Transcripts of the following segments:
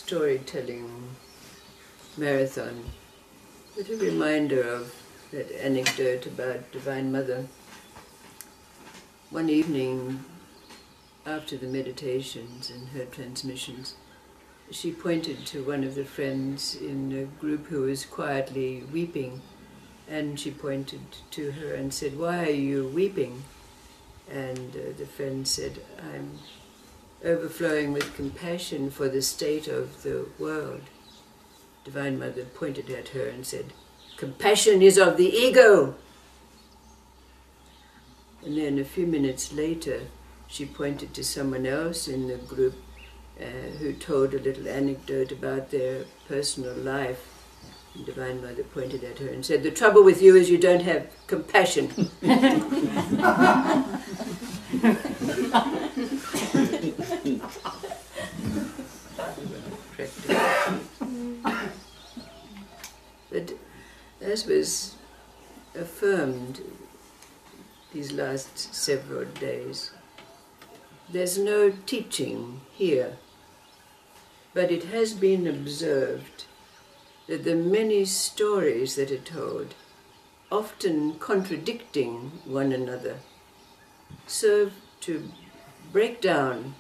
storytelling marathon with a reminder of that anecdote about Divine Mother. One evening, after the meditations and her transmissions, she pointed to one of the friends in the group who was quietly weeping, and she pointed to her and said, "Why are you weeping?" And the friend said, "I'm overflowing with compassion for the state of the world." Divine Mother pointed at her and said, "Compassion is of the ego." And then a few minutes later, she pointed to someone else in the group who told a little anecdote about their personal life. And Divine Mother pointed at her and said, "The trouble with you is you don't have compassion." But as was affirmed these last several days, there's no teaching here, but it has been observed that the many stories that are told, often contradicting one another, serve to break down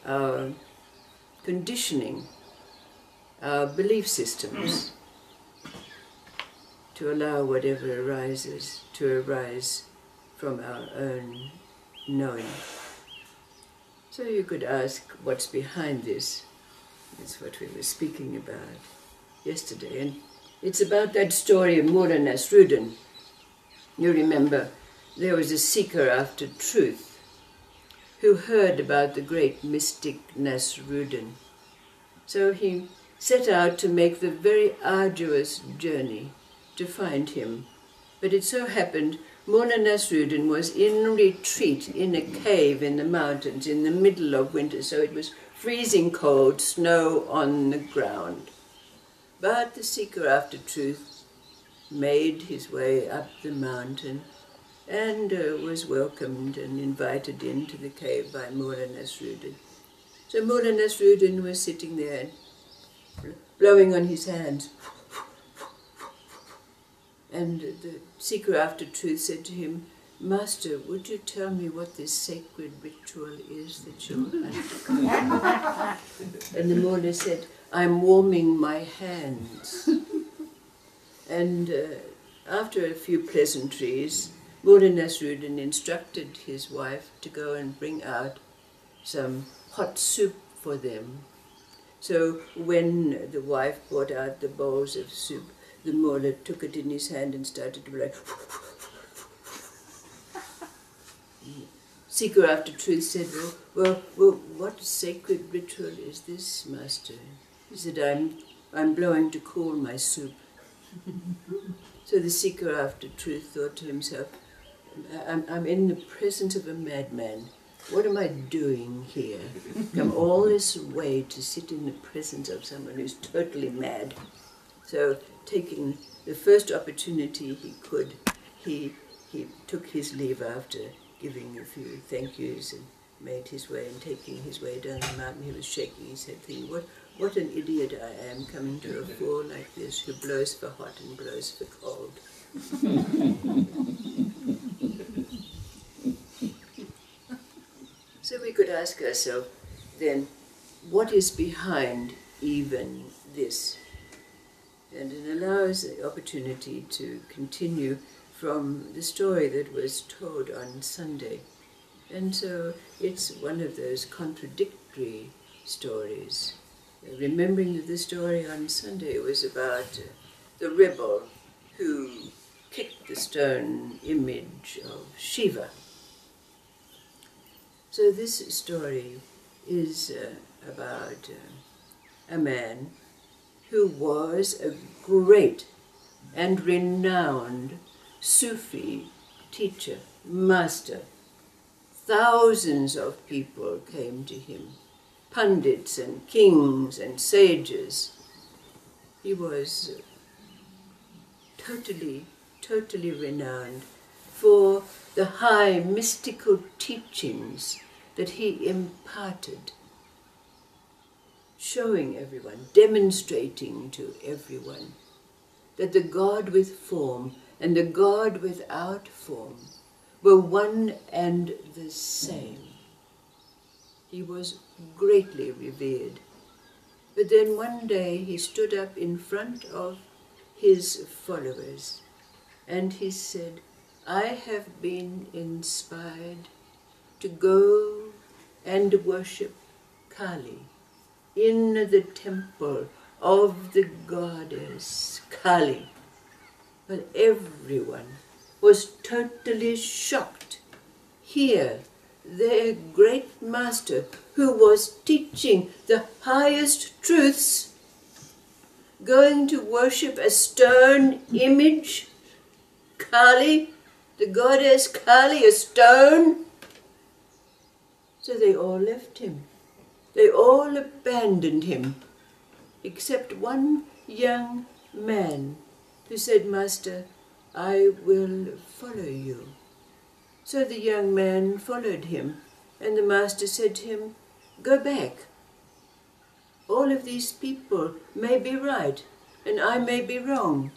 our conditioning, our belief systems, to allow whatever arises to arise from our own knowing. So you could ask, what's behind this? That's what we were speaking about yesterday. And it's about that story of Mullah Nasruddin. You remember, there was a seeker after truth who heard about the great mystic Nasruddin. So he set out to make the very arduous journey to find him. But it so happened Mullah Nasruddin was in retreat in a cave in the mountains in the middle of winter, so it was freezing cold, snow on the ground. But the seeker after truth made his way up the mountain and was welcomed and invited into the cave by Mullah Nasruddin. So Mullah Nasruddin was sitting there blowing on his hands. And the seeker after truth said to him, "Master, would you tell me what this sacred ritual is that you're undergoing?" And the Mullah said, "I'm warming my hands." And after a few pleasantries, Mullah Nasruddin instructed his wife to go and bring out some hot soup for them. So when the wife brought out the bowls of soup, the Mullah took it in his hand and started to blow. Seeker after truth said, well, what sacred ritual is this, Master?" He said, I'm blowing to cool my soup." So the seeker after truth thought to himself, I'm in the presence of a madman. What am I doing here? Come all this way to sit in the presence of someone who's totally mad. So, taking the first opportunity he could, he took his leave after giving a few thank yous and made his way, and taking his way down the mountain. He was shaking his head, thinking, what an idiot I am, coming to a fool like this who blows for hot and blows for cold. So we could ask ourselves then, what is behind even this? And it allows the opportunity to continue from the story that was told on Sunday. And so it's one of those contradictory stories. Remembering that the story on Sunday was about the rebel who kicked the stone image of Shiva. So this story is about a man who was a great and renowned Sufi teacher, master. Thousands of people came to him, pundits and kings and sages. He was totally renowned for the high mystical teachings that he imparted. showing everyone, demonstrating to everyone that the God with form and the God without form were one and the same. He was greatly revered. But then one day he stood up in front of his followers and he said, I have been inspired to go and worship Kali in the temple of the goddess Kali. But everyone was totally shocked. Here, their great master, who was teaching the highest truths, going to worship a stone image, Kali, the goddess Kali, a stone. So they all left him. They all abandoned him, except one young man who said, Master, I will follow you. So the young man followed him, and the master said to him, go back. All of these people may be right, and I may be wrong.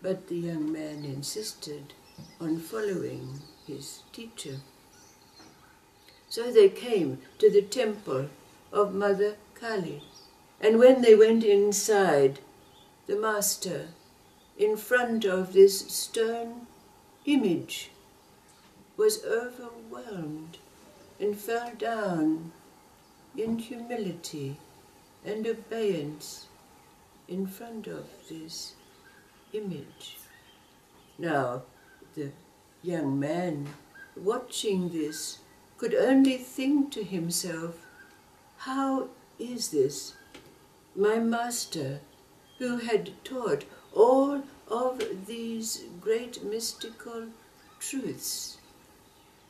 But the young man insisted on following his teacher. So they came to the temple of Mother Kali, and when they went inside, the master, in front of this stone image, was overwhelmed and fell down in humility and obedience in front of this image. Now, the young man watching this could only think to himself, how is this? My master, who had taught all of these great mystical truths,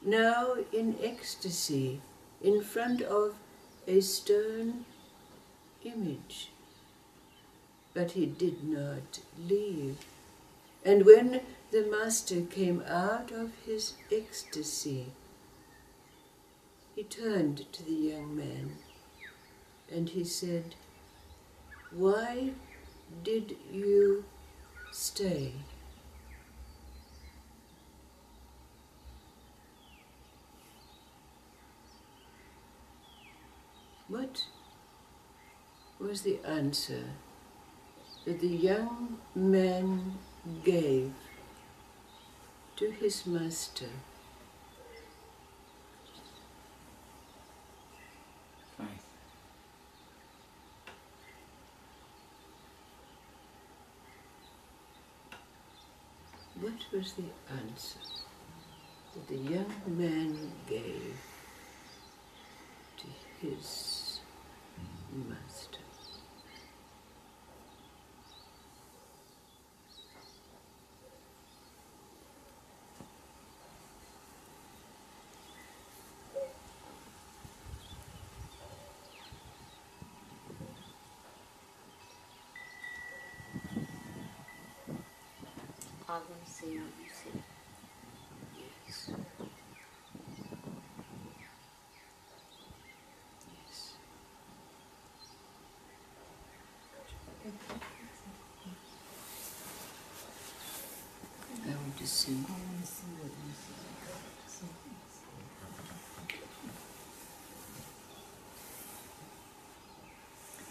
now in ecstasy in front of a stone image. But he did not leave. And when the master came out of his ecstasy, he turned to the young man and he said, why did you stay? What was the answer that the young man gave to his master? Faith. What was the answer that the young man gave to his master? I want to see what you see. Yes. Yes. I want to see. I want to see what you see.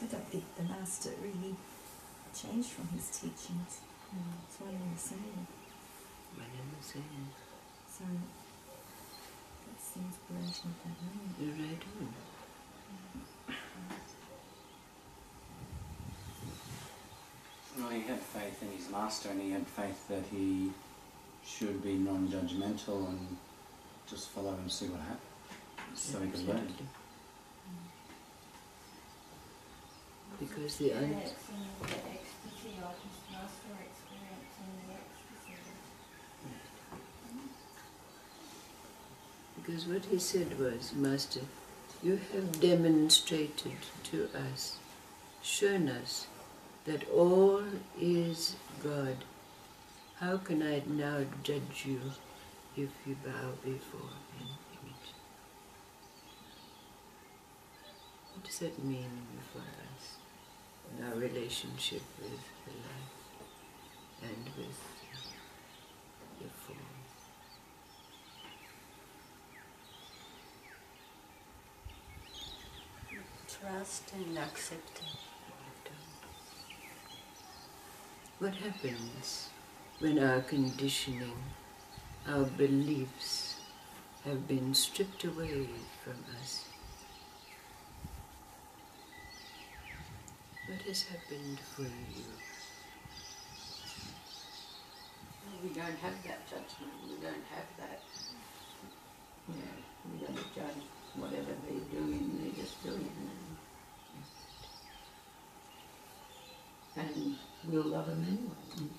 I don't think the master really changed from his teachings. It's one and the same. One and the same. So that's the inspiration of that moment. You're right on. Well, he had faith in his master, and he had faith that he should be non-judgmental and just follow and see what happens, so he could learn. Absolutely. Because the answer. ecstasy of his master experiencing the ecstasy. Because what he said was, Master, you have demonstrated to us, shown us that all is God. How can I now judge you if you bow before an image? does that mean for us in our relationship with the life and with the form? Trust and acceptance. What happens when our conditioning, our beliefs have been stripped away from us? What has happened for you? We don't have that judgment. We don't have that. We don't judge whatever they're doing. They're just doing it. And we'll love them anyway.